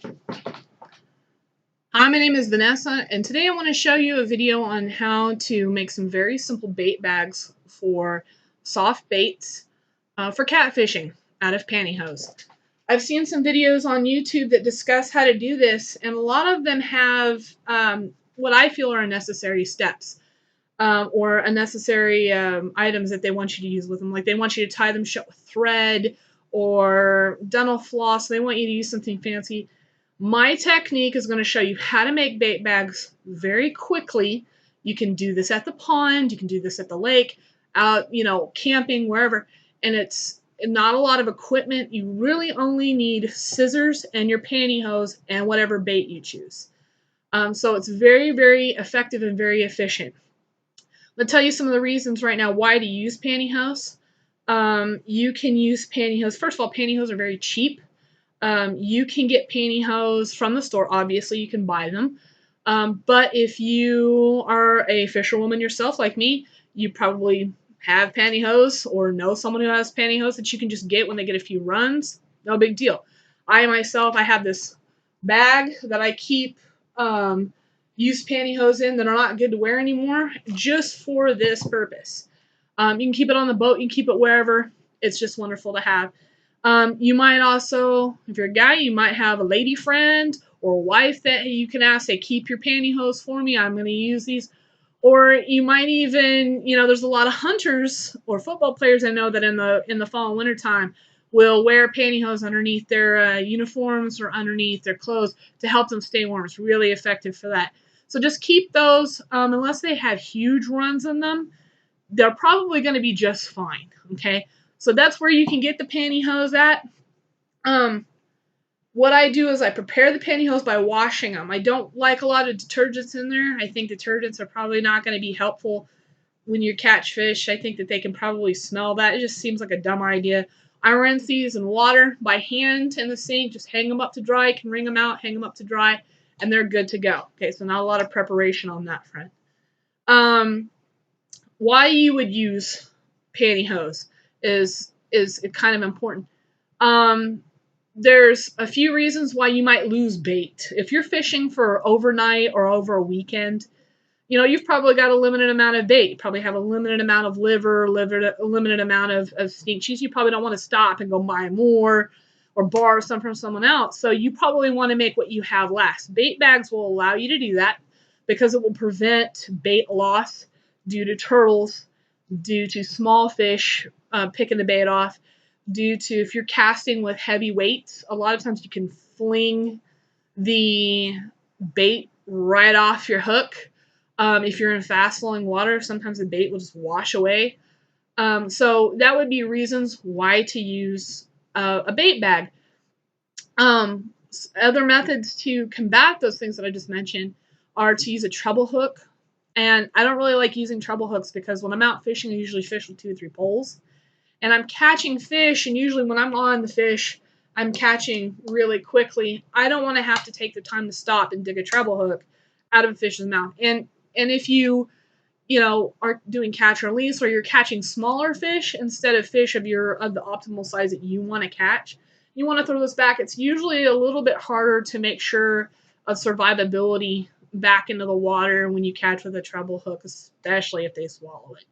Hi, my name is Vanessa, and today I want to show you a video on how to make some very simple bait bags for soft baits for catfishing out of pantyhose. I've seen some videos on YouTube that discuss how to do this, and a lot of them have what I feel are unnecessary steps or unnecessary items that they want you to use with them. Like they want you to tie them shut with thread or dental floss. They want you to use something fancy. My technique is going to show you how to make bait bags very quickly. You can do this at the pond, you can do this at the lake, out, camping, wherever. And it's not a lot of equipment. You really only need scissors and your pantyhose and whatever bait you choose. So it's very, very effective and very efficient. I'm going to tell you some of the reasons right now why to use pantyhose. You can use pantyhose. First of all, pantyhose are very cheap. You can get pantyhose from the store. Obviously, you can buy them. But if you are a fisherwoman yourself, like me, you probably have pantyhose or know someone who has pantyhose that you can just get when they get a few runs. No big deal. I myself, I have this bag that I keep used pantyhose in that are not good to wear anymore just for this purpose. You can keep it on the boat. You can keep it wherever. It's just wonderful to have. You might also, if you're a guy, you might have a lady friend or a wife that you can ask, say, keep your pantyhose for me. I'm going to use these. Or you might even, there's a lot of hunters or football players I know that in the fall and winter time will wear pantyhose underneath their uniforms or underneath their clothes to help them stay warm. It's really effective for that. So just keep those, unless they have huge runs in them, they're probably going to be just fine, okay? So that's where you can get the pantyhose at. What I do is I prepare the pantyhose by washing them. I don't like a lot of detergents in there. I think detergents are probably not going to be helpful when you catch fish. I think that they can probably smell that. It just seems like a dumb idea. I rinse these in water by hand in the sink. Just hang them up to dry. You can wring them out, hang them up to dry, and they're good to go. Okay, so not a lot of preparation on that front. Why you would use pantyhose is kind of important. There's a few reasons why you might lose bait. If you're fishing for overnight or over a weekend, you've probably got a limited amount of bait. You probably have a limited amount of liver, a limited amount of snake cheese. You probably don't want to stop and go buy more or borrow some from someone else. So you probably want to make what you have last. Bait bags will allow you to do that because it will prevent bait loss due to turtles, due to small fish picking the bait off, due to if you're casting with heavy weights, a lot of times you can fling the bait right off your hook. If you're in fast flowing water, sometimes the bait will just wash away. So that would be reasons why to use a bait bag. Other methods to combat those things that I just mentioned are to use a treble hook. And I don't really like using treble hooks because when I'm out fishing, I usually fish with 2 or 3 poles. And I'm catching fish, and usually when I'm on the fish, I'm catching really quickly. I don't want to have to take the time to stop and dig a treble hook out of a fish's mouth. And if you are doing catch or release, or you're catching smaller fish instead of fish of the optimal size that you want to catch, you want to throw this back. It's usually a little bit harder to make sure of survivability back into the water when you catch with a treble hook, especially if they swallow it.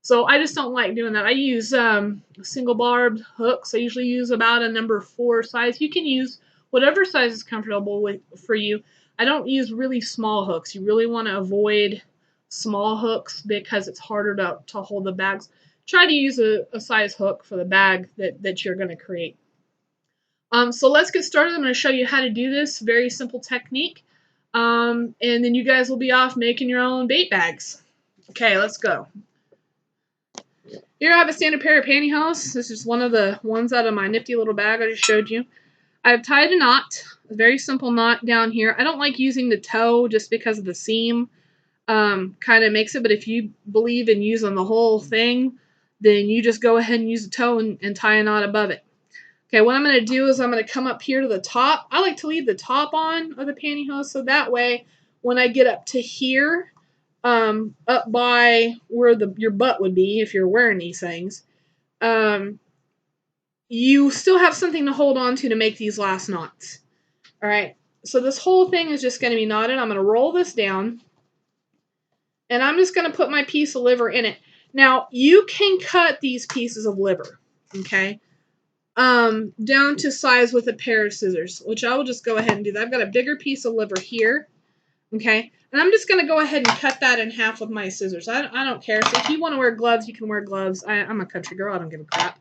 So I just don't like doing that. I use single barbed hooks. I usually use about a number 4 size. You can use whatever size is comfortable with for you. I don't use really small hooks. You really want to avoid small hooks because it's harder to hold the bags. Try to use a size hook for the bag that you're going to create. So let's get started. I'm going to show you how to do this very simple technique. And then you guys will be off making your own bait bags. Okay, let's go. Here I have a standard pair of pantyhose. This is one of the ones out of my nifty little bag I just showed you. I've tied a knot, a very simple knot down here. I don't like using the toe just because of the seam kind of makes it, but if you believe in using the whole thing, then you just go ahead and use the toe and tie a knot above it. Okay, what I'm going to do is I'm going to come up here to the top. I like to leave the top on of the pantyhose so that way when I get up to here, up by where your butt would be if you're wearing these things, you still have something to hold on to make these last knots. All right, so this whole thing is just going to be knotted. I'm going to roll this down, and I'm just going to put my piece of liver in it. Now, you can cut these pieces of liver, okay, down to size with a pair of scissors, which I will just go ahead and do that. I've got a bigger piece of liver here, okay, and I'm just going to go ahead and cut that in half with my scissors. I don't care. So if you want to wear gloves, you can wear gloves. I'm a country girl. I don't give a crap.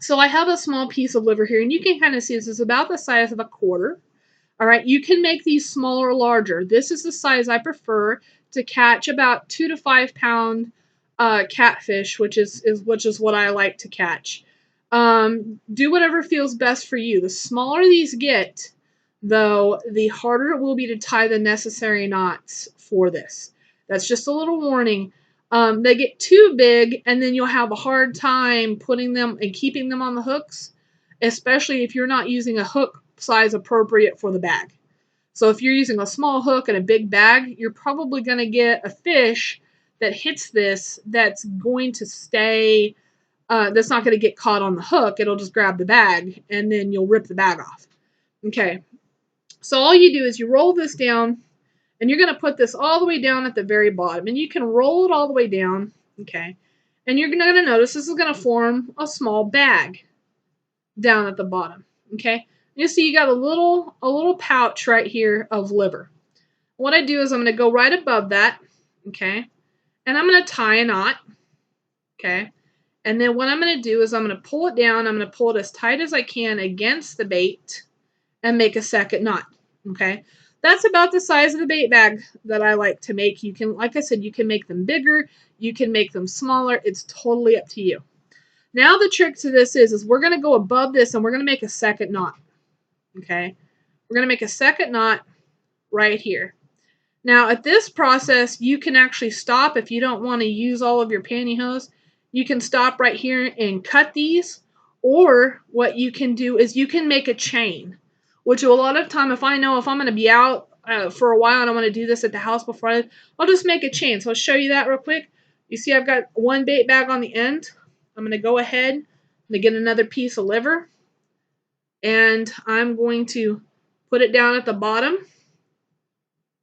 So I have a small piece of liver here, and you can kind of see this is about the size of a quarter. All right, you can make these smaller or larger. This is the size I prefer to catch about 2 to 5 pound catfish, which is what I like to catch. Do whatever feels best for you. The smaller these get, though, the harder it will be to tie the necessary knots for this. That's just a little warning. They get too big, and then you'll have a hard time putting them and keeping them on the hooks, especially if you're not using a hook size appropriate for the bag. So if you're using a small hook and a big bag, you're probably going to get a fish that hits this that's going to stay, that's not going to get caught on the hook. It'll just grab the bag, and then you'll rip the bag off. Okay, so all you do is you roll this down, and you're going to put this all the way down at the very bottom, and you can roll it all the way down, okay, and you're going to notice this is going to form a small bag down at the bottom, okay. You see you got a little pouch right here of liver. What I do is I'm going to go right above that, okay, and I'm going to tie a knot, okay, and then what I'm going to do is I'm going to pull it down. I'm going to pull it as tight as I can against the bait and make a second knot, okay. That's about the size of the bait bag that I like to make. You can, like I said, you can make them bigger, you can make them smaller. It's totally up to you. Now the trick to this is we're going to go above this and we're going to make a second knot. Okay, we're going to make a second knot right here. Now at this process, you can actually stop if you don't want to use all of your pantyhose. You can stop right here and cut these, or what you can do is you can make a chain, which a lot of time if I know if I'm going to be out for a while and I want to do this at the house before I'll just make a chain. So I'll show you that real quick. You see I've got one bait bag on the end. I'm going to go ahead and get another piece of liver, and I'm going to put it down at the bottom,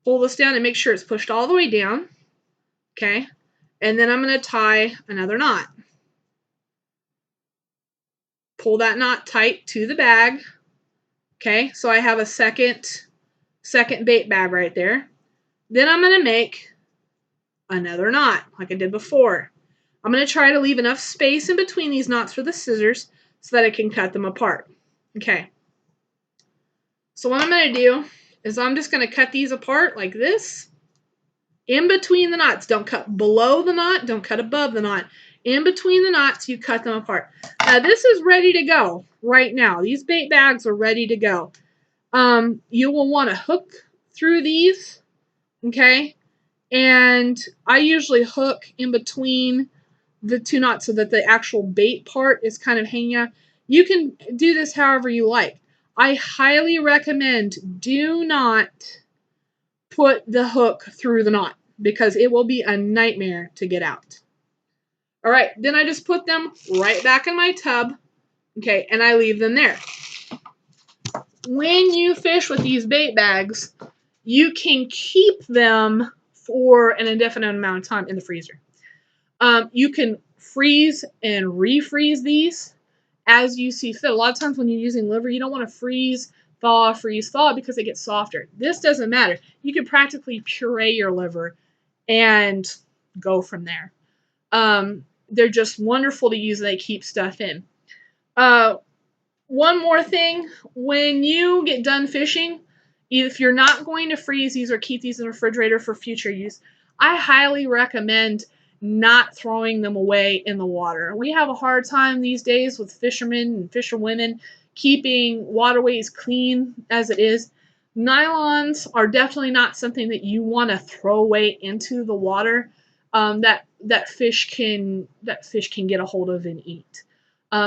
pull this down and make sure it's pushed all the way down, okay, and then I'm going to tie another knot. Pull that knot tight to the bag, okay, so I have a second bait bag right there. Then I'm going to make another knot like I did before. I'm going to try to leave enough space in between these knots for the scissors so that I can cut them apart. Okay, so what I'm going to do is I'm just going to cut these apart like this. In between the knots, don't cut below the knot, don't cut above the knot. In between the knots, you cut them apart. Now this is ready to go right now. These bait bags are ready to go. You will want to hook through these, okay? And I usually hook in between the two knots so that the actual bait part is kind of hanging out. You can do this however you like. I highly recommend do not put the hook through the knot because it will be a nightmare to get out. All right, then I just put them right back in my tub, okay, and I leave them there. When you fish with these bait bags, you can keep them for an indefinite amount of time in the freezer. You can freeze and refreeze these as you see fit. A lot of times when you're using liver, you don't want to freeze thaw because they get softer. This doesn't matter. You can practically puree your liver and go from there. They're just wonderful to use. They keep stuff in. One more thing, when you get done fishing, if you're not going to freeze these or keep these in the refrigerator for future use, I highly recommend not throwing them away in the water. We have a hard time these days with fishermen and fisherwomen keeping waterways clean as it is. Nylons are definitely not something that you want to throw away into the water that fish can get a hold of and eat.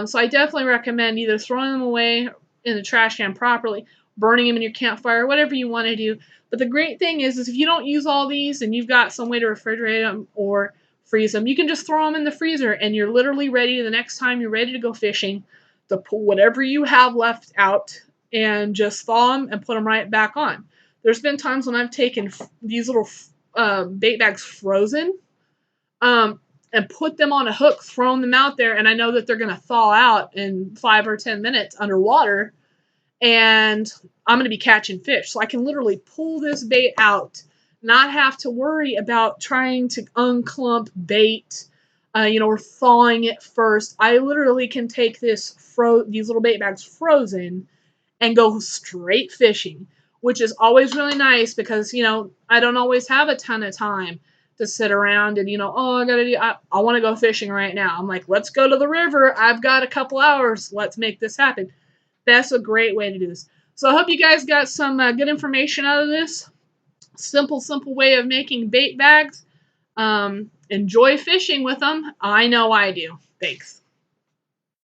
So I definitely recommend either throwing them away in the trash can properly, burning them in your campfire, whatever you want to do. But the great thing is if you don't use all these and you've got some way to refrigerate them or freeze them, you can just throw them in the freezer and you're literally ready the next time you're ready to go fishing to pull whatever you have left out and just thaw them and put them right back on. There's been times when I've taken these little bait bags frozen and put them on a hook, thrown them out there, and I know that they're going to thaw out in 5 or 10 minutes underwater, and I'm going to be catching fish. So I can literally pull this bait out, not have to worry about trying to unclump bait, or thawing it first. I literally can take these little bait bags frozen and go straight fishing, which is always really nice because, I don't always have a ton of time to sit around and, I want to go fishing right now. I'm like, let's go to the river. I've got a couple hours. Let's make this happen. That's a great way to do this. So I hope you guys got some good information out of this. Simple way of making bait bags. Enjoy fishing with them. I know I do. Thanks.